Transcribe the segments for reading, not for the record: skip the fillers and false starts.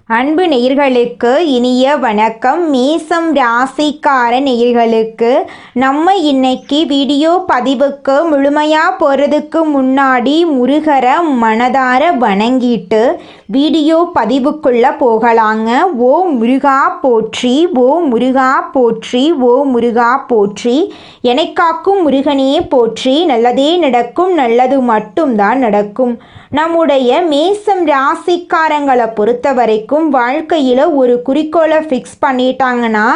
அன்பு நேயர்களுக்கு இனிய வணக்கம். மேசம் ராசிக்கார நேயர்களுக்கு நம்ம இன்னைக்கு வீடியோ பதிவுக்கு முழுமையாக போகிறதுக்கு முன்னாடி முருகரை மனதார வணங்கிட்டு வீடியோ பதிவுக்குள்ளே போகலாங்க. ஓ முருகா போற்றி, ஓ முருகா போற்றி, ஓ முருகா போற்றி, எனக்காக்கும் முருகனே போற்றி, நல்லதே நடக்கும், நல்லது மட்டும்தான் நடக்கும். நம்முடைய மேசம் ராசிக்காரங்களை பொறுத்த வரைக்கும் வாழ்க்கையில் ஒரு குறிக்கோளை ஃபிக்ஸ் பண்ணிட்டாங்கன்னா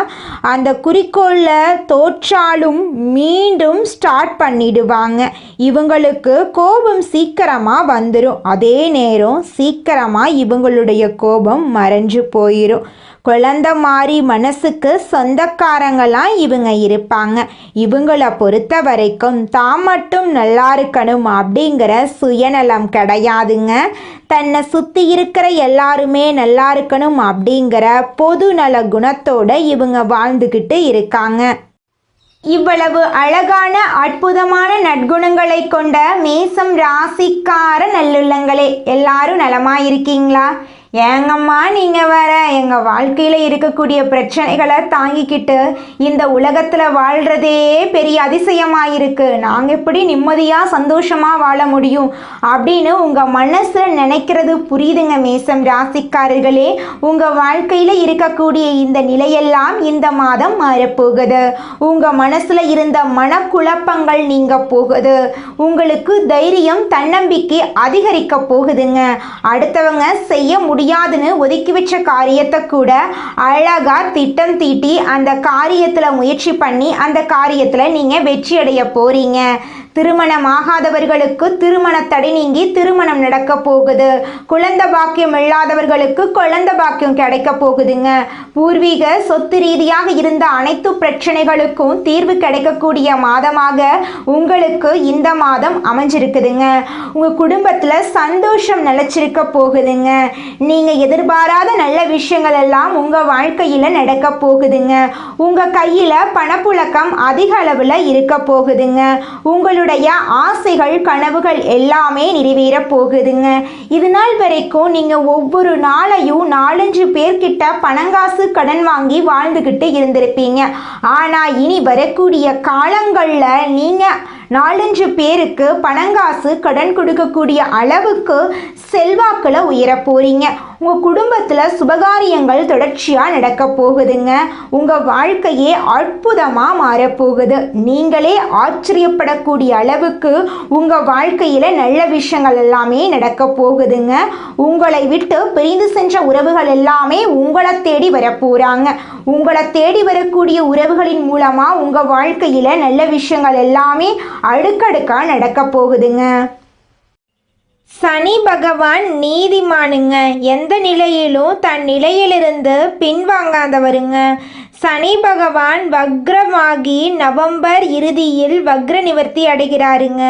அந்த குறிக்கோளில் தோற்றாலும் மீண்டும் ஸ்டார்ட் பண்ணிடுவாங்க. இவங்களுக்கு கோபம் சீக்கிரமாக வந்துடும், அதே நேரம் சீக்கிரமாக இவங்களுடைய கோபம் மறைஞ்சு போயிடும். குழந்தை மாதிரி மனசுக்கு சொந்தக்காரங்களாம் இவங்க இருப்பாங்க. இவங்களை பொறுத்த வரைக்கும் தான் மட்டும் நல்லா இருக்கணும் அப்படிங்கிற சுயநலம் கிடையாதுங்க. தன்னை சுற்றி இருக்கிற எல்லாருமே நல்லா இருக்கணும் அப்படிங்கிற பொது நல குணத்தோட இவங்க வாழ்ந்துக்கிட்டு இருக்காங்க. இவ்வளவு அழகான அற்புதமான நற்குணங்களை கொண்ட மேசம் ராசிக்கார நல்லுள்ளங்களே, எல்லாரும் நலமாக இருக்கீங்களா? ஏங்கம்மா நீங்கள் வேற எங்கள் வாழ்க்கையில் இருக்கக்கூடிய பிரச்சனைகளை தாங்கிக்கிட்டு இந்த உலகத்தில் வாழ்கிறதே பெரிய அதிசயமாக இருக்குது, நாங்கள் எப்படி நிம்மதியாக சந்தோஷமாக வாழ முடியும் அப்படின்னு உங்கள் மனசில் நினைக்கிறது புரியுதுங்க மேசம் ராசிக்காரர்களே. உங்கள் வாழ்க்கையில் இருக்கக்கூடிய இந்த நிலையெல்லாம் இந்த மாதம் மாறப்போகுது. உங்கள் மனசில் இருந்த மனக்குழப்பங்கள் நீங்க போகுது. உங்களுக்கு தைரியம் தன்னம்பிக்கை அதிகரிக்க போகுதுங்க. அடுத்தவங்க செய்ய முடியாதுன்னு ஒதுக்கி வச்ச காரியத்தை கூட அழகா திட்டம் தீட்டி அந்த காரியத்தில் முயற்சி பண்ணி அந்த காரியத்தில் நீங்கள் வெற்றி அடைய போறீங்க. திருமணமாகாதவர்களுக்கு திருமண தடை நீங்கி திருமணம் நடக்க போகுது. குழந்தை பாக்கியம் இல்லாதவர்களுக்கு குழந்தை பாக்கியம் கிடைக்க போகுதுங்க. பூர்வீக சொத்து ரீதியாக இருந்த அனைத்து பிரச்சனைகளுக்கும் தீர்வு கிடைக்கக்கூடிய மாதமாக உங்களுக்கு இந்த மாதம் அமைஞ்சிருக்குதுங்க. உங்கள் குடும்பத்தில் சந்தோஷம் நிலைச்சிருக்க போகுதுங்க. நீங்கள் எதிர்பாராத நல்ல விஷயங்கள் எல்லாம் உங்கள் வாழ்க்கையில் நடக்க போகுதுங்க. உங்கள் கையில் பணப்புழக்கம் அதிக அளவில் இருக்க போகுதுங்க. உங்களுடைய ஆசைகள் கனவுகள் எல்லாமே நிறைவேற போகுதுங்க. இது நாள் வரைக்கும் நீங்க ஒவ்வொரு நாளையும் 4-5 பேர்கிட்ட பணங்காசு கடன் வாங்கி வாழ்ந்துகிட்டு இருந்திருப்பீங்க. ஆனா இனி வரக்கூடிய காலங்கள்ல நீங்க 4-5 பேருக்கு பணங்காசு கடன் கொடுக்கக்கூடிய அளவுக்கு செல்வாக்கில் உயர போறீங்க. உங்கள் குடும்பத்தில் சுபகாரியங்கள் தொடர்ச்சியாக நடக்க போகுதுங்க. உங்கள் வாழ்க்கையே அற்புதமாக மாறப்போகுது. நீங்களே ஆச்சரியப்படக்கூடிய அளவுக்கு உங்கள் வாழ்க்கையில் நல்ல விஷயங்கள் எல்லாமே நடக்க போகுதுங்க. உங்களை விட்டு பிரிந்து சென்ற உறவுகள் எல்லாமே உங்களை தேடி வரப்போகிறாங்க. உங்களை தேடி வரக்கூடிய உறவுகளின் மூலமாக உங்கள் வாழ்க்கையில் நல்ல விஷயங்கள் எல்லாமே அடுக்கடுக்காக நடக்க போகுதுங்க. சனி பகவான் நீதிமானுங்க. எந்த நிலையிலும் தன் நிலையிலிருந்து பின்வாங்காதவருங்க. சனி பகவான் வக்ரமாகி நவம்பர் இறுதியில் வக்ர நிவர்த்தி அடைகிறாருங்க.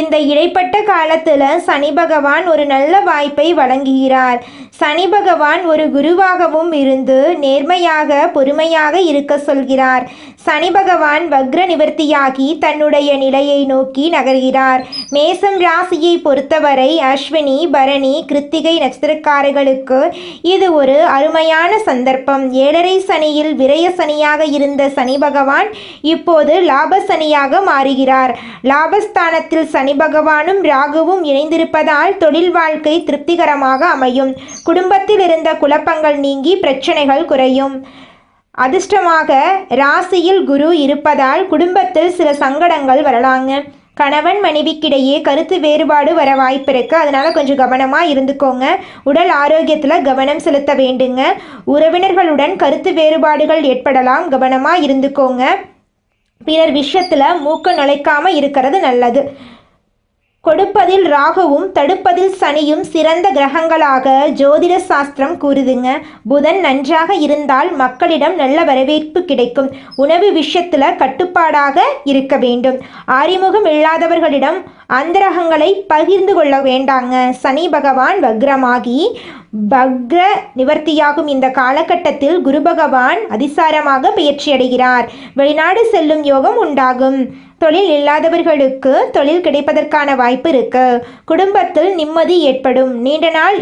இந்த இடைப்பட்ட காலத்தில் சனி பகவான் ஒரு நல்ல வாய்ப்பை வழங்குகிறார். சனி பகவான் ஒரு குருவாகவும் இருந்து நேர்மையாக பொறுமையாக இருக்க சொல்கிறார். சனி பகவான் வக்ர நிவர்த்தியாகி தன்னுடைய நிலையை நோக்கி நகர்கிறார். மேசம் ராசியை பொறுத்தவரை அஸ்வினி பரணி கிருத்திகை நட்சத்திரக்காரர்களுக்கு இது ஒரு அருமையான சந்தர்ப்பம். 7.5 சனியில் விரய சனியாக இருந்த சனி பகவான் இப்போது லாப சனியாக மாறுகிறார். லாபஸ்தானத்தில் சனி பகவானும் ராகுவும் இணைந்திருப்பதால் தொழில் வாழ்க்கை திருப்திகரமாக அமையும். குடும்பத்தில் இருந்த குழப்பங்கள் நீங்கி பிரச்சனைகள் குறையும். அதிர்ஷ்டமாக ராசியில் குரு இருப்பதால் குடும்பத்தில் சில சங்கடங்கள் வரலாங்க. கணவன் மனைவிக்கிடையே கருத்து வேறுபாடு வர வாய்ப்பு இருக்குது, அதனால் கொஞ்சம் கவனமாக இருந்துக்கோங்க. உடல் ஆரோக்கியத்தில் கவனம் செலுத்த வேண்டுங்க. உறவினர்களுடன் கருத்து வேறுபாடுகள் ஏற்படலாம், கவனமாக இருந்துக்கோங்க. பிறர் விஷயத்தில் மூக்க நுழைக்காமல் இருக்கிறது நல்லது. கொடுப்பதில் ராகுவும் தடுப்பதில் சனியும் சிறந்த கிரகங்களாக ஜோதிட சாஸ்திரம் கூறுதுங்க. புதன் நன்றாக இருந்தால் மக்களிடம் நல்ல வரவேற்பு கிடைக்கும். உணவு விஷயத்தில் கட்டுப்பாடாக இருக்க வேண்டும். அறிமுகம் இல்லாதவர்களிடம் அந்தரகங்களை பகிர்ந்து கொள்ள வேண்டாங்க. சனி பகவான் வக்ரமாகி வக்ர நிவர்த்தியாகும் இந்த காலகட்டத்தில் குரு பகவான் அதிசாரமாக பயிற்சியடைகிறார். வெளிநாடு செல்லும் யோகம் உண்டாகும். தொழில் இல்லாதவர்களுக்கு தொழில் கிடைப்பதற்கான வாய்ப்பு இருக்கு. குடும்பத்தில் நிம்மதி ஏற்படும். நீண்ட நாள்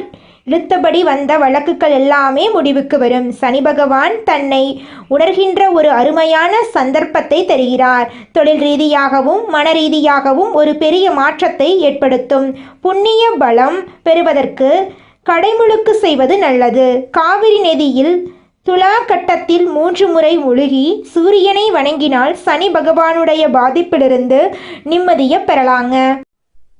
இழுத்தபடி வந்த வழக்குகள் எல்லாமே முடிவுக்கு வரும். சனி பகவான் தன்னை உணர்கின்ற ஒரு அருமையான சந்தர்ப்பத்தை தருகிறார். தொழில் ரீதியாகவும் மன ரீதியாகவும் ஒரு பெரிய மாற்றத்தை ஏற்படுத்தும். புண்ணிய பலம் பெறுவதற்கு கடைமுழுக்கு செய்வது நல்லது. காவிரி நதியில் துலா கட்டத்தில் 3 முறை முழுகி சூரியனை வணங்கினால் சனி பகவானுடைய பாதிப்பிலிருந்து நிம்மதியை பெறலாங்க.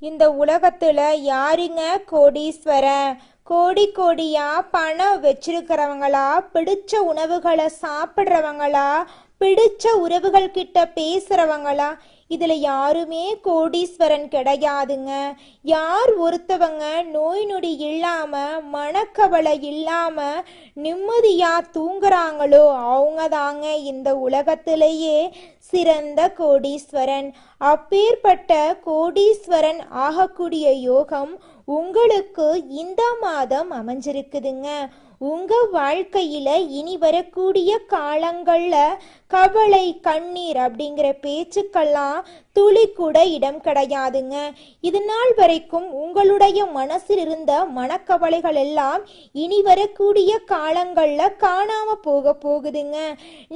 இந்த உலகத்துல யாருங்க கோடீஸ்வரன்? கோடியா பணம் வச்சிருக்கிறவங்களா, பிடிச்ச உணவுகளை சாப்பிட்றவங்களா, பிடிச்ச உறவுகள் கிட்ட பேசுறவங்களா? இதுல யாருமே கோடீஸ்வரன் கிடையாதுங்க. யார் ஒருத்தவங்க நோய் நொடி இல்லாம மனக்கவலை இல்லாம நிம்மதியா தூங்குறாங்களோ அவங்க தாங்க இந்த உலகத்திலேயே சிறந்த கோடீஸ்வரன். அப்பேற்பட்ட கோடீஸ்வரன் ஆகக்கூடிய யோகம் உங்களுக்கு இந்த மாதம் அமைஞ்சிருக்குதுங்க. உங்க வாழ்க்கையில இனி வரக்கூடிய காலங்கள்ல கவலை கண்ணீர் அப்படிங்கிற பேச்சுக்கெல்லாம் துளி கூட இடம் கிடையாதுங்க. இது நாள் வரைக்கும் உங்களுடைய மனசில் இருந்த மனக்கவலைகள் எல்லாம் இனி வரக்கூடிய காலங்கள்ல காணாம போகுதுங்க.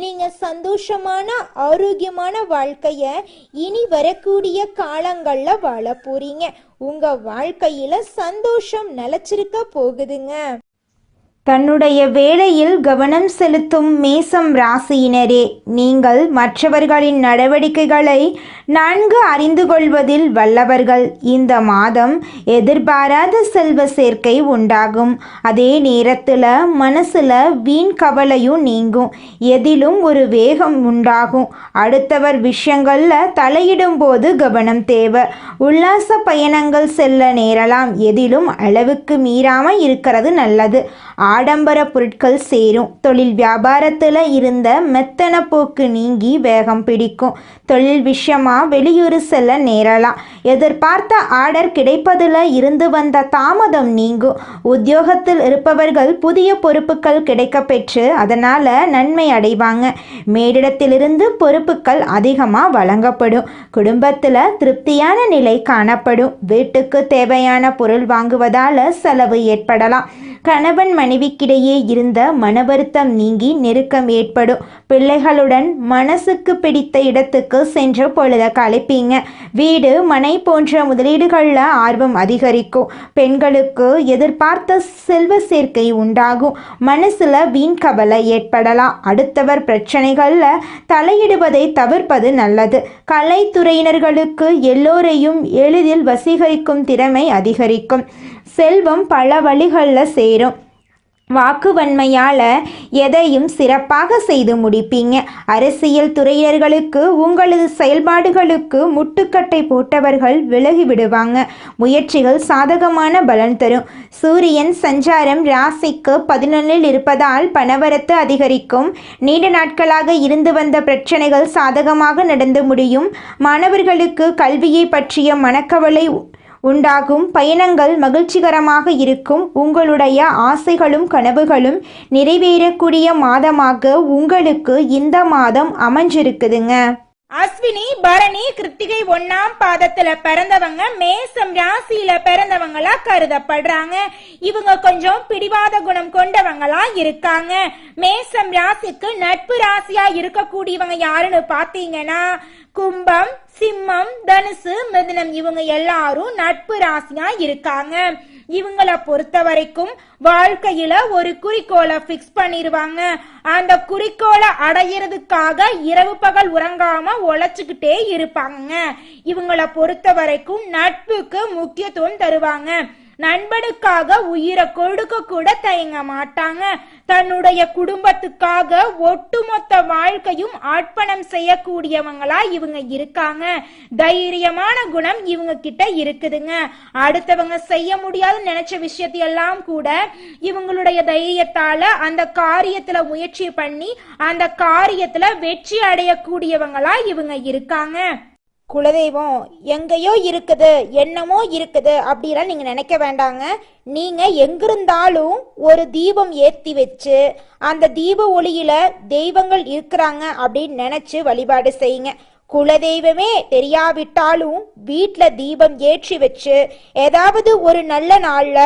நீங்க சந்தோஷமான ஆரோக்கியமான வாழ்க்கைய இனி வரக்கூடிய காலங்கள்ல வாழ போறீங்க. உங்க வாழ்க்கையில சந்தோஷம் நிலைச்சிருக்க போகுதுங்க. தன்னுடைய வேலையில் கவனம் செலுத்தும் மேசம் ராசியினரே, நீங்கள் மற்றவர்களின் நடவடிக்கைகளை நன்கு அறிந்து கொள்வதில் வல்லவர்கள். இந்த மாதம் எதிர்பாராத செல்வ சேர்க்கை உண்டாகும். அதே நேரத்தில் மனசில் வீண் கவலையும் நீங்கும். எதிலும் ஒரு வேகம் உண்டாகும். அடுத்தவர் விஷயங்களில் தலையிடும் போது கவனம் தேவை. உல்லாச பயணங்கள் செல்ல நேரலாம். எதிலும் அளவுக்கு மீறாமல் இருக்கிறது நல்லது. ஆடம்பர பொருட்கள் சேரும். தொழில் வியாபாரத்தில் இருந்த மெத்தன போக்கு நீங்கி வேகம் பிடிக்கும். தொழில் விஷயமா வெளியூர் செல்ல நேரலாம். எதிர்பார்த்த ஆர்டர் கிடைப்பதில் இருந்து வந்த தாமதம் நீங்கும். உத்தியோகத்தில் இருப்பவர்கள் புதிய பொறுப்புகள் கிடைக்க பெற்று அதனால் நன்மை அடைவாங்க. மேலிடத்திலிருந்து பொறுப்புகள் அதிகமாக வழங்கப்படும். குடும்பத்தில் திருப்தியான நிலை காணப்படும். வீட்டுக்கு தேவையான பொருள் வாங்குவதால் செலவு ஏற்படலாம். கணவன் மனைவிக்கிடையே இருந்த மன வருத்தம் நீங்கி நெருக்கம் ஏற்படும். பிள்ளைகளுடன் மனசுக்கு பிடித்த இடத்துக்கு சென்று பொழுத கழிப்பீங்க. வீடு மனை போன்ற முதலீடுகளில் ஆர்வம் அதிகரிக்கும். பெண்களுக்கு எதிர்பார்த்த செல்வ சேர்க்கை உண்டாகும். மனசுல வீண் கவலை ஏற்படலாம். அடுத்தவர் பிரச்சனைகளில் தலையிடுவதை தவிர்ப்பது நல்லது. கலைத்துறையினர்களுக்கு எல்லோரையும் எளிதில் வசீகரிக்கும் திறமை அதிகரிக்கும். செல்வம் பல வழிகளில் சேரும். வாக்குவன்மையால் எதையும் சிறப்பாக செய்து முடிப்பீங்க. அரசியல் துறையினர்களுக்கு உங்களது செயல்பாடுகளுக்கு முட்டுக்கட்டை போட்டவர்கள் விலகி விடுவாங்க. முயற்சிகள் சாதகமான பலன் தரும். சூரியன் சஞ்சாரம் ராசிக்கு 11 இருப்பதால் பணவரத்து அதிகரிக்கும். நீண்ட நாட்களாக இருந்து வந்த பிரச்சனைகள் சாதகமாக நடந்து முடியும். மாணவர்களுக்கு கல்வியை பற்றிய மனக்கவலை உண்டாகும். பயணங்கள் மகிழ்ச்சிகரமாக இருக்கும். உங்களுடைய ஆசைகளும் கனவுகளும் நிறைவேறக்கூடிய மாதமாக உங்களுக்கு இந்த மாதம் அமைஞ்சிருக்குதுங்க. அஸ்வினி பரணி கிருத்திகை 1ஆம் பாதத்துல பிறந்தவங்க மேசம் ராசியில பிறந்தவங்களா கருதப்படுறாங்க. இவங்க கொஞ்சம் பிடிவாத குணம் கொண்டவங்களா இருக்காங்க. மேசம் ராசிக்கு நட்பு ராசியா இருக்கக்கூடியவங்க யாருன்னு பாத்தீங்கன்னா கும்பம், சிம்மம், தனுசு, மிதுனம் இவங்க எல்லாரும் நட்பு ராசியா இருக்காங்க. இவங்கள பொறுத்த வரைக்கும் வாழ்க்கையில ஒரு குறிக்கோளை பிக்ஸ் பண்ணிடுவாங்க. அந்த குறிக்கோளை அடையிறதுக்காக இரவு பகல் உறங்காம உழைச்சுக்கிட்டே இருப்பாங்க. இவங்கள பொறுத்த வரைக்கும் நட்புக்கு முக்கியத்துவம் தருவாங்க. நண்பனுக்காக உயிரை கொடுக்க கூட தயங்க மாட்டாங்க. தன்னுடைய குடும்பத்துக்காக ஒட்டுமொத்த வாழ்க்கையும் அர்ப்பணம் செய்யக்கூடியவங்களா இவங்க இருக்காங்க. தைரியமான குணம் இவங்க கிட்ட இருக்குதுங்க. அடுத்தவங்க செய்ய முடியாதுன்னு நினைச்ச விஷயத்தையெல்லாம் கூட இவங்களுடைய தைரியத்தால அந்த காரியத்துல முயற்சி பண்ணி அந்த காரியத்துல வெற்றி அடையக்கூடியவங்களா இவங்க இருக்காங்க. குலதெய்வம் எங்கேயோ இருக்குது, என்னமோ இருக்குது அப்படிலாம் நீங்க நினைக்க வேண்டாங்க. நீங்க எங்கிருந்தாலும் ஒரு தீபம் ஏற்றி வச்சு அந்த தீப ஒளியில தெய்வங்கள் இருக்கிறாங்க அப்படின்னு நினைச்சு வழிபாடு செய்யுங்க. குலதெய்வமே தெரியாவிட்டாலும் வீட்டில் தீபம் ஏற்றி வச்சு ஏதாவது ஒரு நல்ல நாள்ல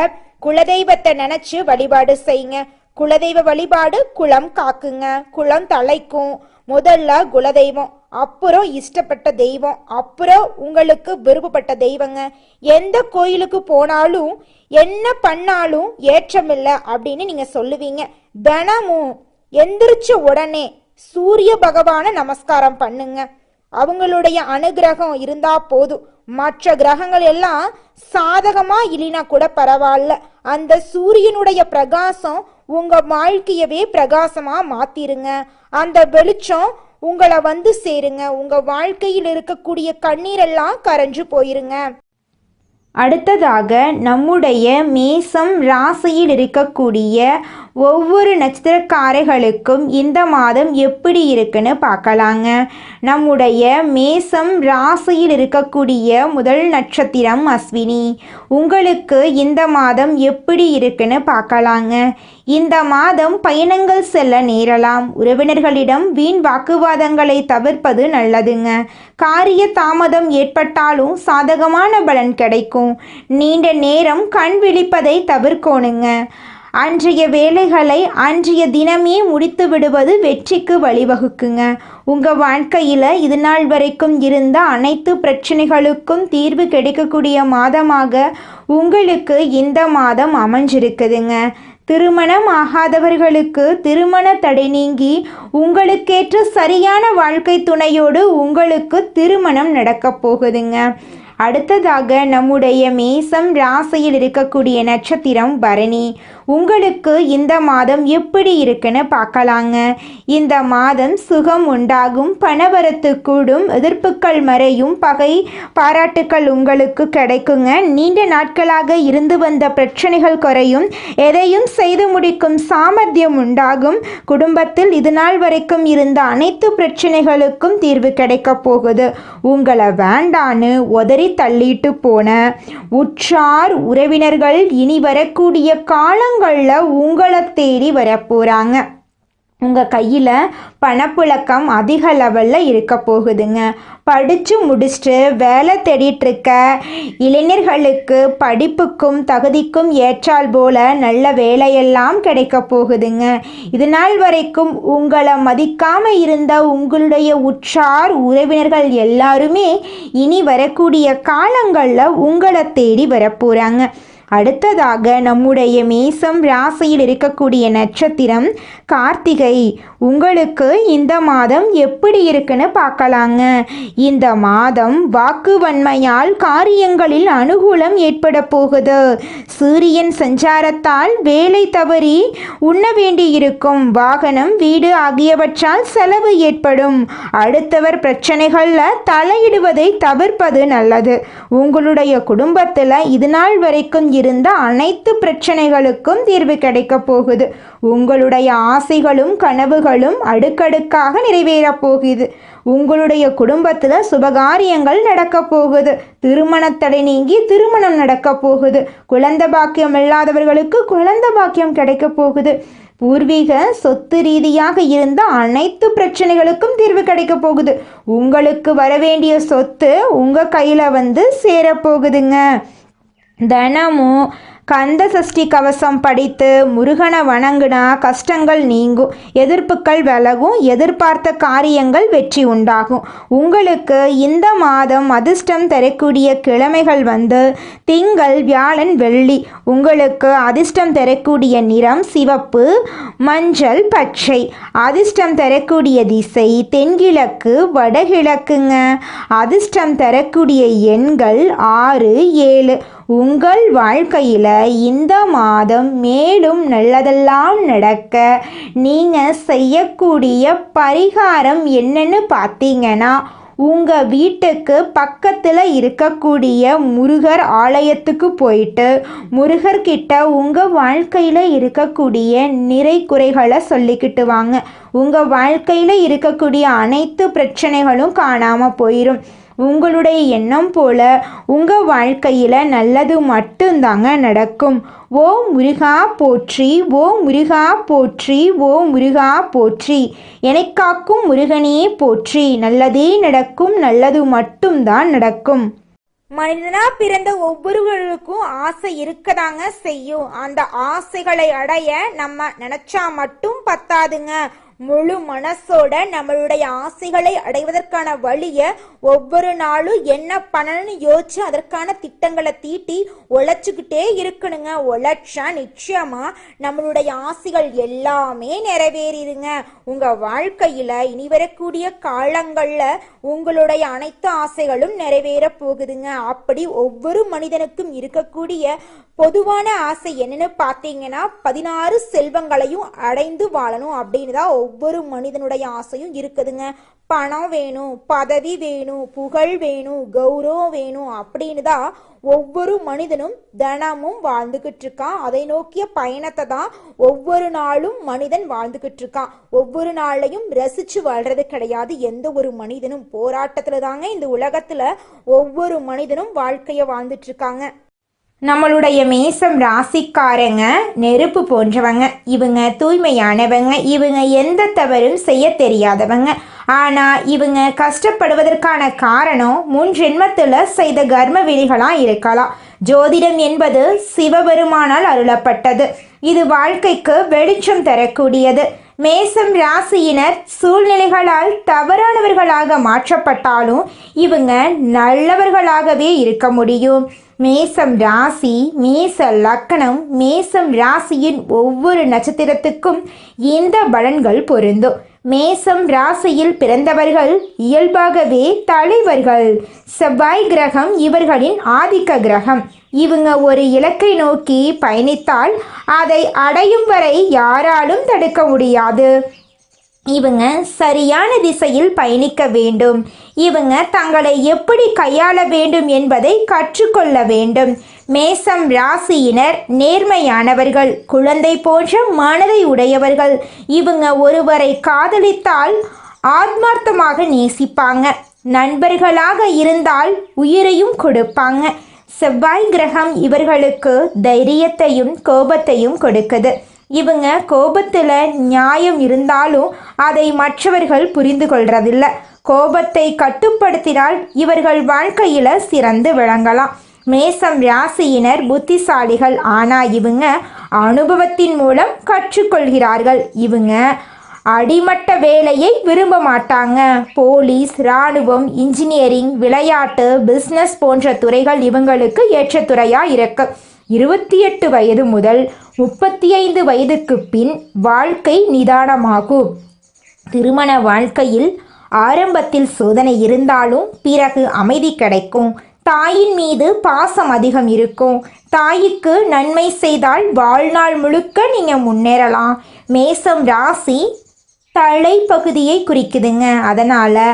குலதெய்வத்தை நினைச்சு வழிபாடு செய்யுங்க. குலதெய்வ வழிபாடு குலம் காக்குங்க, குலம் தலைக்கும். முதல்ல குலதெய்வம், அப்புறம் இஷ்டப்பட்ட தெய்வம், அப்புறம் உங்களுக்கு விருப்பப்பட்ட தெய்வங்க. எந்த கோயிலுக்கு போனாலும் என்ன பண்ணாலும் ஏற்றமில்லை அப்படின்னு நீங்க சொல்லுவீங்க. தினமும் எந்திரிச்ச உடனே சூரிய பகவான நமஸ்காரம் பண்ணுங்க. அவங்களுடைய அனுகிரகம் இருந்தா போதும். மற்ற கிரகங்கள் எல்லாம் சாதகமா இல்லைனா கூட பரவாயில்ல, அந்த சூரியனுடைய பிரகாசம் உங்க வாழ்க்கையவே பிரகாசமா மாத்திருங்க. அந்த வெளிச்சம் உங்களை வந்து சேருங்க. உங்க வாழ்க்கையில் இருக்கக்கூடிய கண்ணீரெல்லாம் கரைஞ்சு போயிருங்க. அடுத்ததாக நம்முடைய மேசம் ராசியில் இருக்கக்கூடிய ஒவ்வொரு நட்சத்திரக்காரர்களுக்கும் இந்த மாதம் எப்படி இருக்குன்னு பார்க்கலாங்க. நம்முடைய மேசம் ராசியில் இருக்கக்கூடிய முதல் நட்சத்திரம் அஸ்வினி. உங்களுக்கு இந்த மாதம் எப்படி இருக்குன்னு பார்க்கலாங்க. இந்த மாதம் பயணங்கள் செல்ல நேரலாம். உறவினர்களிடம் வீண் வாக்குவாதங்களை தவிர்ப்பது நல்லதுங்க. காரிய தாமதம் ஏற்பட்டாலும் சாதகமான பலன் கிடைக்கும். நீண்ட நேரம் கண் விழிப்பதை தவிர்க்கணுங்க. அன்றைய வேலைகளை அன்றைய தினமே முடித்து விடுவது வெற்றிக்கு வழிவகுக்குங்க. உங்கள் வாழ்க்கையில் இது நாள் வரைக்கும் இருந்த அனைத்து பிரச்சனைகளுக்கும் தீர்வு கிடைக்கக்கூடிய மாதமாக உங்களுக்கு இந்த மாதம் அமைஞ்சிருக்குதுங்க. திருமணம் ஆகாதவர்களுக்கு திருமண தடை நீங்கி உங்களுக்கேற்ற சரியான வாழ்க்கை துணையோடு உங்களுக்கு திருமணம் நடக்கப் போகுதுங்க. அடுத்ததாக நம்முடைய மேசம் ராசியில் இருக்கக்கூடிய நட்சத்திரம் பரணி. உங்களுக்கு இந்த மாதம் எப்படி இருக்குன்னு பார்க்கலாங்க. இந்த மாதம் சுகம் உண்டாகும், பணவரத்து கூடும், எதிர்ப்புகள் மறையும், பகை பாராட்டுக்கள் உங்களுக்கு கிடைக்குங்க. நீண்ட நாட்களாக இருந்து வந்த பிரச்சனைகள் குறையும், எதையும் செய்து முடிக்கும் சாமர்த்தியம் உண்டாகும். குடும்பத்தில் இது நாள் வரைக்கும் இருந்த அனைத்து பிரச்சனைகளுக்கும் தீர்வு கிடைக்க போகுது. உங்களை வேண்டான்னு உதறி தள்ளிட்டு போன உற்றார் உறவினர்கள் இனி வரக்கூடிய காலங்களில் உங்களை தேடி வரப்போறாங்க. உங்கள் கையில் பணப்புழக்கம் அதிக லெவலில் இருக்க போகுதுங்க. படித்து முடிச்சுட்டு வேலை தேடிட்டுருக்க இளைஞர்களுக்கு படிப்புக்கும் தகுதிக்கும் ஏற்றால் போல நல்ல வேலையெல்லாம் கிடைக்க போகுதுங்க. இது நாள் வரைக்கும் உங்களை மதிக்காமல் இருந்த உங்களுடைய உற்றார் உறவினர்கள் எல்லாருமே இனி வரக்கூடிய காலங்களில் உங்களை தேடி வரப்போகிறாங்க. அடுத்ததாக நம்முடைய மேசம் ராசியில் இருக்கக்கூடிய நட்சத்திரம் கார்த்திகை. உங்களுக்கு இந்த மாதம் எப்படி இருக்குன்னு பார்க்கலாங்க. இந்த மாதம் வாக்குவன்மையால் காரியங்களில் அனுகூலம் ஏற்பட போகுது. சூரியன் சஞ்சாரத்தால் வேலை தவறி உண்ண வேண்டியிருக்கும். வாகனம், வீடு ஆகியவற்றால் செலவு ஏற்படும். அடுத்தவர் பிரச்சனைகளில் தலையிடுவதை தவிர்ப்பது நல்லது. உங்களுடைய குடும்பத்தில் இது நாள் வரைக்கும் இருந்த அனைத்து பிரச்சனைகளுக்கும் தீர்வு கிடைக்க போகுது. உங்களுடைய ஆசைகளும் கனவுகளும் அடுக்கடுக்காக நிறைவேறப் போகுது. உங்களுடைய குடும்பத்தில் சுபகாரியங்கள் நடக்க போகுது. திருமணத்தடை நீங்கி திருமணம் நடக்க போகுது. குழந்தை பாக்கியம் இல்லாதவர்களுக்கு குழந்தை பாக்கியம் கிடைக்க போகுது. பூர்வீக சொத்து ரீதியாக இருந்த அனைத்து பிரச்சனைகளுக்கும் தீர்வு கிடைக்க போகுது. உங்களுக்கு வரவேண்டிய சொத்து உங்கள் கையில் வந்து சேரப்போகுதுங்க. தினமும் கந்த சஷ்டி கவசம் படித்து முருகனை வணங்குனா கஷ்டங்கள் நீங்கும், எதிர்ப்புகள் விலகும், எதிர்பார்த்த காரியங்கள் வெற்றி உண்டாகும். உங்களுக்கு இந்த மாதம் அதிர்ஷ்டம் தரக்கூடிய கிழமைகள் வந்து திங்கள், வியாழன், வெள்ளி. உங்களுக்கு அதிர்ஷ்டம் தரக்கூடிய நிறம் சிவப்பு, மஞ்சள், பச்சை. அதிர்ஷ்டம் தரக்கூடிய திசை தென்கிழக்கு, வடகிழக்குங்க. அதிர்ஷ்டம் தரக்கூடிய எண்கள் 6, 7. உங்கள் வாழ்க்கையில் இந்த மாதம் மேலும் நல்லதெல்லாம் நடக்க நீங்கள் செய்யக்கூடிய பரிகாரம் என்னன்னு பார்த்தீங்கன்னா, உங்கள் வீட்டுக்கு பக்கத்தில் இருக்கக்கூடிய முருகர் ஆலயத்துக்கு போயிட்டு முருகர்கிட்ட உங்கள் வாழ்க்கையில் இருக்கக்கூடிய நிறை குறைகளை சொல்லிக்கிட்டு வாங்க. உங்கள் வாழ்க்கையில் இருக்கக்கூடிய அனைத்து பிரச்சனைகளும் காணாமல் போயிடும். உங்களுடைய எண்ணம் போல உங்கள் வாழ்க்கையில் நல்லது மட்டும்தாங்க நடக்கும். ஓ முருகா போற்றி, ஓ முருகா போற்றி, ஓ முருகா போற்றி. என்னைக் காக்கும் முருகனே போற்றி. நல்லதே நடக்கும், நல்லது மட்டும்தான் நடக்கும். மனிதனா பிறந்த ஒவ்வொருவருக்கும் ஆசை இருக்கதாங்க செய்யும். அந்த ஆசைகளை அடைய நம்ம நினைச்சா மட்டும் பத்தாதுங்க. முழு மனசோட நம்மளுடைய ஆசைகளை அடைவதற்கான வழிய ஒவ்வொரு நாளும் என்ன பண்ணணும்னு யோசிச்சு அதற்கான திட்டங்களை தீட்டி உழைச்சுக்கிட்டே இருக்கணுங்க. உழைச்சா நிச்சயமா நம்மளுடைய ஆசைகள் எல்லாமே நிறைவேறிடுங்க. உங்க வாழ்க்கையில இனி வரக்கூடிய காலங்கள்ல உங்களுடைய அனைத்து ஆசைகளும் நிறைவேற போகுதுங்க. அப்படி ஒவ்வொரு மனிதனுக்கும் இருக்கக்கூடிய பொதுவான ஆசை என்னன்னு பார்த்தீங்கன்னா 16 செல்வங்களையும் அடைந்து வாழணும் அப்படின்னு தான் ஒவ்வொரு மனிதனுடைய ஆசையும் இருக்குதுங்க. பணம் வேணும், பதவி வேணும், புகழ் வேணும், கௌரவம் வேணும் அப்படின்னு தான் ஒவ்வொரு மனிதனும் தினமும் வாழ்ந்துகிட்டு இருக்கான். அதை நோக்கிய பயணத்தை தான் ஒவ்வொரு நாளும் மனிதன் வாழ்ந்துகிட்டு இருக்கான். ஒவ்வொரு நாளையும் ரசிச்சு வாழ்றது கிடையாது. எந்த ஒரு மனிதனும் போராட்டத்துல தாங்க இந்த உலகத்துல ஒவ்வொரு மனிதனும் வாழ்க்கைய வாழ்ந்துட்டு இருக்காங்க. நம்மளுடைய மேசம் ராசிக்காரங்க நெருப்பு போன்றவங்க. இவங்க தூய்மையானவங்க. இவங்க எந்த தவறும் செய்ய தெரியாதவங்க. ஆனா இவங்க கஷ்டப்படுவதற்கான காரணம் முன் ஜென்மத்துல செய்த கர்ம விதிகளா இருக்கலாம். ஜோதிடம் என்பது சிவபெருமானால் அருளப்பட்டது. இது வாழ்க்கைக்கு வெளிச்சம் தரக்கூடியது. மேசம் ராசியினர் சூழ்நிலைகளால் தவறானவர்களாக மாற்றப்பட்டாலும் இவங்க நல்லவர்களாகவே இருக்க முடியும். மேசம் ராசி, மேச லக்கணம், மேசம் ராசியின் ஒவ்வொரு நட்சத்திரத்துக்கும் இந்த பலன்கள் பொருந்தும். மேசம் ராசியில் பிறந்தவர்கள் இயல்பாகவே தலைவர்கள். செவ்வாய் கிரகம் இவர்களின் ஆதிக்க கிரகம். இவங்க ஒரு இலக்கை நோக்கி பயணித்தால் அதை அடையும் வரை யாராலும் தடுக்க முடியாது. இவங்க சரியான திசையில் பயணிக்க வேண்டும். இவங்க தங்களை எப்படி கையாள வேண்டும் என்பதை கற்றுக்கொள்ள வேண்டும். மேசம் ராசியினர் நேர்மையானவர்கள், குழந்தை போன்ற மனதை உடையவர்கள். இவங்க ஒருவரை காதலித்தால் ஆத்மார்த்தமாக நேசிப்பாங்க. நண்பர்களாக இருந்தால் உயிரையும் கொடுப்பாங்க. செவ்வாய் கிரகம் இவர்களுக்கு தைரியத்தையும் கோபத்தையும் கொடுக்குது. இவங்க கோபத்தில் நியாயம் இருந்தாலும் அதை மற்றவர்கள் புரிந்து கொள்றதில்ல. கோபத்தை கட்டுப்படுத்தினால் இவர்கள் வாழ்க்கையில சிறந்து விளங்கலாம். மேசம் ராசியினர் புத்திசாலிகள். ஆனால் இவங்க அனுபவத்தின் மூலம் கற்றுக்கொள்கிறார்கள். இவங்க அடிமட்ட வேலையை விரும்ப மாட்டாங்க. போலீஸ், இராணுவம், இன்ஜினியரிங், விளையாட்டு, பிஸ்னஸ் போன்ற துறைகள் இவங்களுக்கு ஏற்ற துறையாக இருக்கு. 28 வயது முதல் 35 வயதுக்கு பின் வாழ்க்கை நிதானமாகும். திருமண வாழ்க்கையில் ஆரம்பத்தில் சோதனை இருந்தாலும் பிறகு அமைதி கிடைக்கும். தாயின் மீது பாசம் அதிகம் இருக்கும். தாய்க்கு நன்மை செய்தால் வாழ்நாள் முழுக்க நீங்கள் முன்னேறலாம். மேசம் ராசி தலைப்பகுதியை குறிக்குதுங்க. அதனால்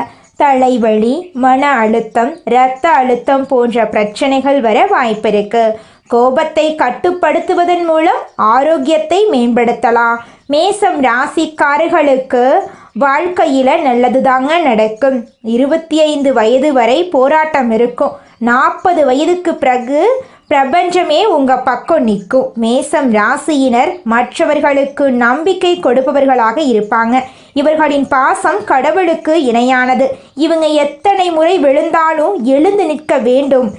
தலைவலி, மன அழுத்தம், இரத்த அழுத்தம் போன்ற பிரச்சனைகள் வர வாய்ப்பு இருக்கு. கோபத்தை கட்டுப்படுத்துவதன் மூலம் ஆரோக்கியத்தை மேம்படுத்தலாம். மேசம் ராசிக்காரர்களுக்கு வாழ்க்கையில் நல்லதுதாங்க நடக்கும். 25 வயது வரை போராட்டம் இருக்கும். 40 வயதுக்கு பிறகு பிரபஞ்சமே உங்கள் பக்கம் நிற்கும். மேசம் ராசியினர் மற்றவர்களுக்கு நம்பிக்கை கொடுப்பவர்களாக இருப்பாங்க. இவர்களின் பாசம் கடவுளுக்கு இணையானது. இவங்க எத்தனை முறை விழுந்தாலும் எழுந்து நிற்க வேண்டும்.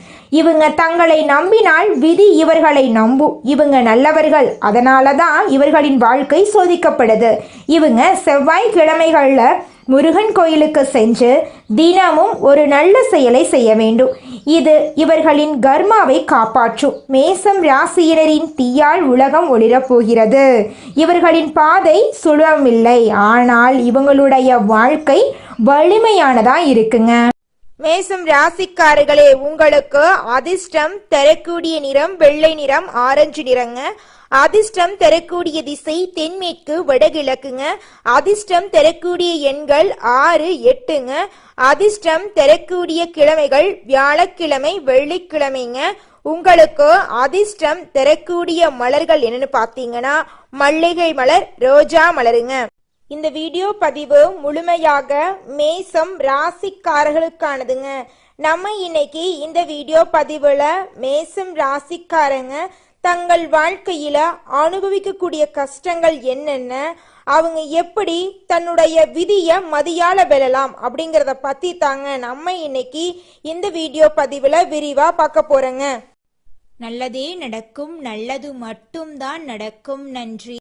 இவங்க தங்களை நம்பினால் விதி இவர்களை நம்பும். இவங்க நல்லவர்கள். அதனால தான் இவர்களின் வாழ்க்கை சோதிக்கப்படுது. இவங்க செவ்வாய்க்கிழமைகளில் முருகன் கோயிலுக்கு சென்று தினமும் ஒரு நல்ல செயலை செய்ய வேண்டும். இது இவர்களின் கர்மாவை காப்பாற்றும். மேசம் ராசியினரின் தீயால் உலகம் ஒளிரப் போகிறது. இவர்களின் பாதை சுலபமில்லை. ஆனால் இவங்களுடைய வாழ்க்கை வலிமையானதா இருக்குங்க. மேசம் ராசிக்காரர்களே, உங்களுக்கு அதிர்ஷ்டம் தரக்கூடிய நிறம் வெள்ளை நிறம், ஆரஞ்சு நிறங்க. அதிர்ஷ்டம் தரக்கூடிய திசை தென்மேற்கு வடகிழக்குங்க. அதிர்ஷ்டம் தரக்கூடிய எண்கள் 6, 8ங்க. அதிர்ஷ்டம் தரக்கூடிய கிழமைகள் வியாழக்கிழமை, வெள்ளிக்கிழமைங்க. உங்களுக்கு அதிர்ஷ்டம் தரக்கூடிய மலர்கள் என்னன்னு பார்த்தீங்கன்னா மல்லிகை மலர், ரோஜா மலருங்க. இந்த வீடியோ பதிவு முழுமையாக மேசம் ராசிக்காரர்களுக்கானதுங்க. நம்ம இன்னைக்கு இந்த வீடியோ பதிவில் மேசம் ராசிக்காரங்க தங்கள் வாழ்க்கையில அனுபவிக்கக்கூடிய கஷ்டங்கள் என்னென்ன, அவங்க எப்படி தன்னுடைய விதியை மதியால வெல்லலாம் அப்படிங்கிறத பத்தி தாங்க நம்ம இன்னைக்கு இந்த வீடியோ பதிவுல விரிவா பார்க்க போறோங்க. நல்லதே நடக்கும், நல்லது மட்டும்தான் நடக்கும். நன்றி.